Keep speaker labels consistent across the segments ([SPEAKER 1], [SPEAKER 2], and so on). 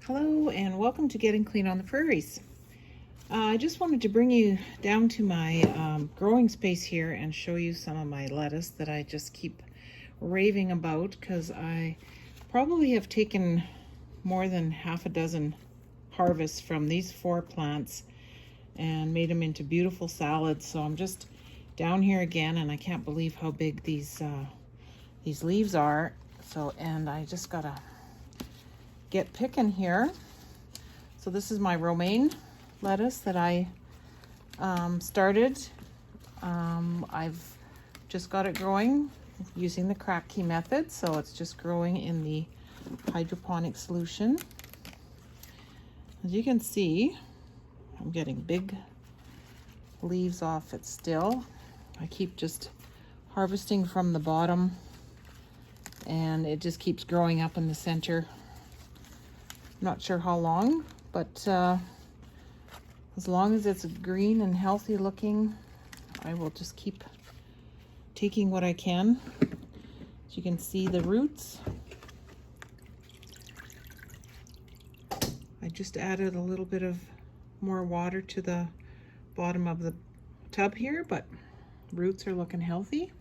[SPEAKER 1] Hello and welcome to Getting Clean on the Prairies. I just wanted to bring you down to my growing space here and show you some of my lettuce that I just keep raving about, because I probably have taken more than half a dozen harvests from these 4 plants and made them into beautiful salads. So I'm just down here again and I can't believe how big these leaves are. And I just gotta get picking here. So this is my romaine lettuce that I started. I've just got it growing using the Kratky method, so it's just growing in the hydroponic solution. As you can see, I'm getting big leaves off it still. I keep just harvesting from the bottom and it just keeps growing up in the center. Not sure how long, but as long as it's green and healthy looking, I will just keep taking what I can. As you can see, the roots. I just added a little bit of more water to the bottom of the tub here, but roots are looking healthy.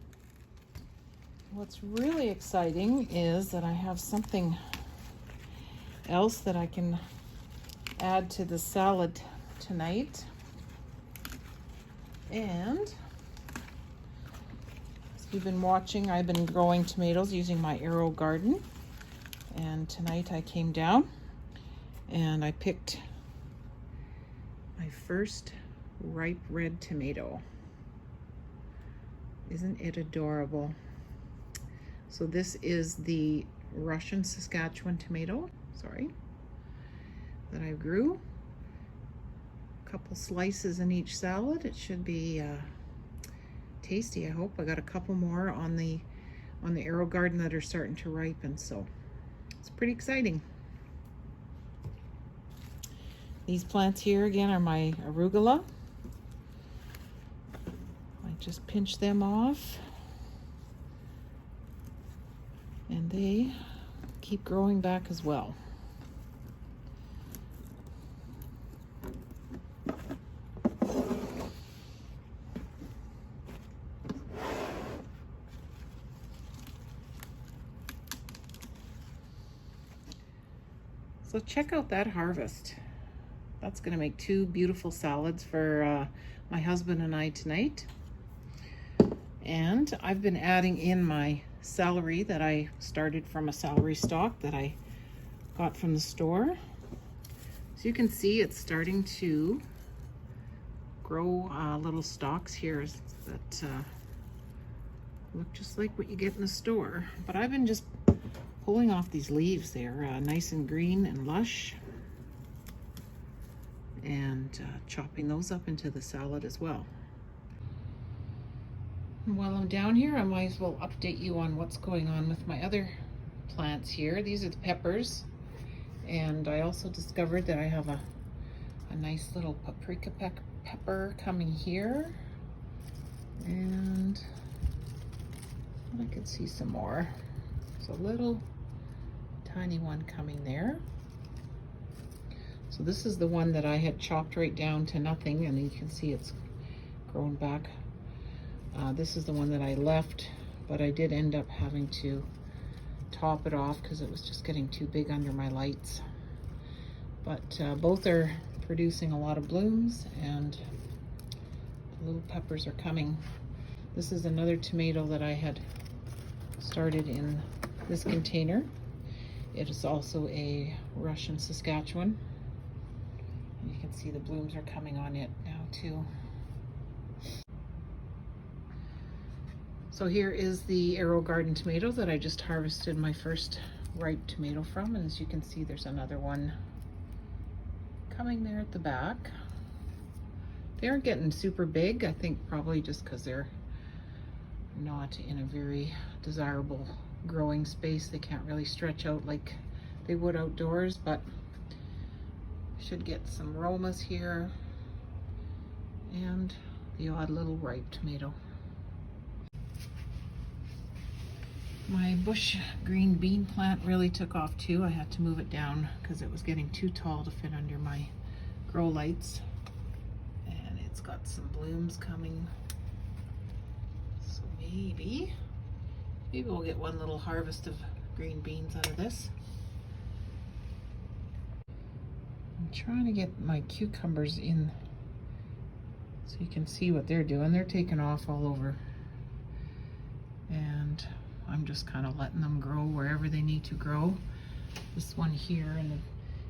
[SPEAKER 1] What's really exciting is that I have something else that I can add to the salad tonight. And as you've been watching, I've been growing tomatoes using my Aerogarden, and tonight I came down and I picked my first ripe red tomato. Isn't it adorable? So this is the Russian Saskatchewan tomato, that I grew. A couple slices in each salad. It should be tasty, I hope. I got a couple more on the Aerogarden that are starting to ripen, so it's pretty exciting. These plants here again are my Arugula. I just pinch them off and they keep growing back as well. So check out that harvest. That's gonna make 2 beautiful salads for my husband and I tonight. And I've been adding in my celery that I started from a celery stalk that I got from the store. So you can see it's starting to grow little stalks here that look just like what you get in the store. But I've been just pulling off these leaves. They're nice and green and lush, and chopping those up into the salad as well. And while I'm down here, I might as well update you on what's going on with my other plants here. These are the peppers, and I also discovered that I have a nice little paprika pepper coming here, and I could see some more. So a little tiny one coming there. So this is the one that I had chopped right down to nothing, and you can see it's grown back. This is the one that I left, but I did end up having to top it off because it was just getting too big under my lights. But both are producing a lot of blooms, and the little peppers are coming. This is another tomato that I had started in this container. It is also a Russian Saskatchewan. And you can see the blooms are coming on it now too. So here is the Aerogarden tomato that I just harvested my first ripe tomato from, and as you can see, there's another one coming there at the back. They aren't getting super big, I think probably just because they're not in a very desirable growing space. They can't really stretch out like they would outdoors, but should get some aromas here and the odd little ripe tomato. My bush green bean plant really took off too. I had to move it down because it was getting too tall to fit under my grow lights. And it's got some blooms coming. So maybe we'll get one little harvest of green beans out of this. I'm trying to get my cucumbers in so you can see what they're doing. They're taking off all over. And I'm just kind of letting them grow wherever they need to grow. This one here in the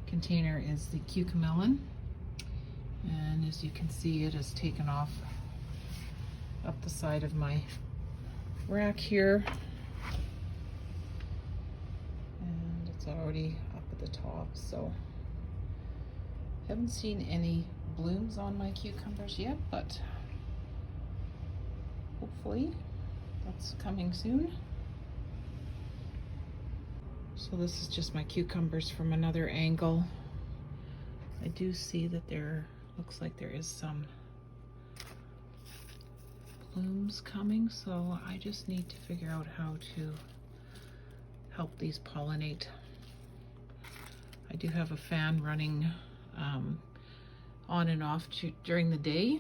[SPEAKER 1] container is the cucamelon. And as you can see, it has taken off up the side of my rack here. And it's already up at the top, so haven't seen any blooms on my cucumbers yet, but hopefully that's coming soon. So this is just my cucumbers from another angle. I do see that there looks like there is some blooms coming, so I just need to figure out how to help these pollinate. I do have a fan running on and off during the day,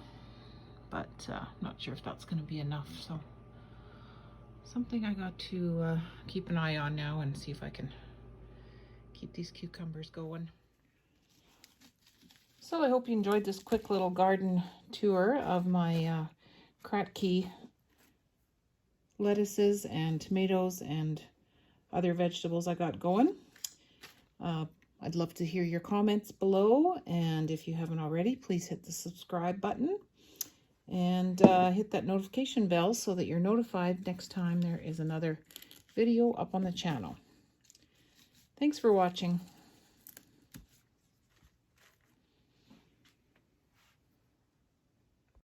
[SPEAKER 1] but not sure if that's going to be enough. So something I got to keep an eye on now and see if I can keep these cucumbers going. So I hope you enjoyed this quick little garden tour of my Kratky lettuces and tomatoes and other vegetables I got going. I'd love to hear your comments below, and if you haven't already, please hit the subscribe button and hit that notification bell so that you're notified next time there is another video up on the channel. Thanks for watching.